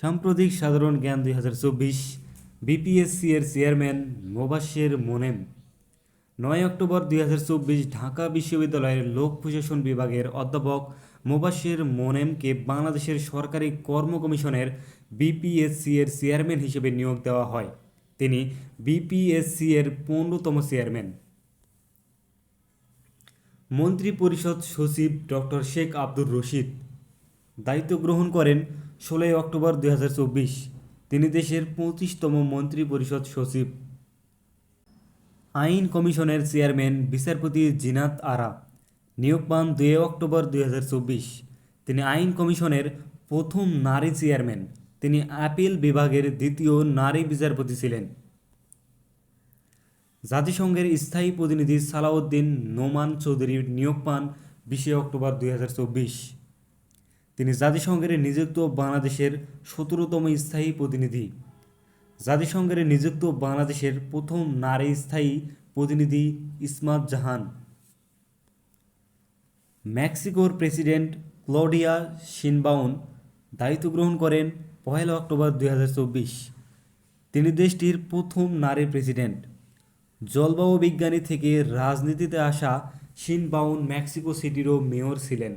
সাম্প্রতিক সাধারণ জ্ঞান 2024 বিপিএসসি এর চেয়ারম্যান মোবাশ্বের মোনেম 9 অক্টোবর 2024 ঢাকা বিশ্ববিদ্যালয়ের লোক প্রশাসন বিভাগের অধ্যাপক মোবাশ্বের মোনেমকে বাংলাদেশের সরকারি কর্ম কমিশনের বিপিএসসি এর চেয়ারম্যান হিসেবে নিয়োগ দেওয়া হয়। তিনি বিপিএসসি এর 15তম চেয়ারম্যান। মন্ত্রিপরিষদ সচিব ডক্টর শেখ আব্দুর রশিদ দায়িত্ব গ্রহণ করেন 16 অক্টোবর 2024। তিনি দেশের 25তম মন্ত্রিপরিষদ সচিব। আইন কমিশনের চেয়ারম্যান বিচারপতি জিনাত আরা নিয়োগ পান 2 অক্টোবর 2024। তিনি আইন কমিশনের প্রথম নারী চেয়ারম্যান। তিনি আপিল বিভাগের দ্বিতীয় নারী বিচারপতি ছিলেন। জাতিসংঘের স্থায়ী প্রতিনিধি সালাউদ্দিন নোমান চৌধুরী নিয়োগ পান 20 অক্টোবর 2024। তিনি জাতিসংঘের নিযুক্ত বাংলাদেশের 17তম স্থায়ী প্রতিনিধি। জাতিসংঘের নিযুক্ত বাংলাদেশের প্রথম নারী স্থায়ী প্রতিনিধি ইসমাত জাহান। মেক্সিকোর প্রেসিডেন্ট ক্লডিয়া শিনবাউন দায়িত্ব গ্রহণ করেন 1 অক্টোবর 2024। তিনি দেশটির প্রথম নারী প্রেসিডেন্ট। জলবায়ু বিজ্ঞানী থেকে রাজনীতিতে আসা শিনবাউন মেক্সিকো সিটিরও মেয়র ছিলেন।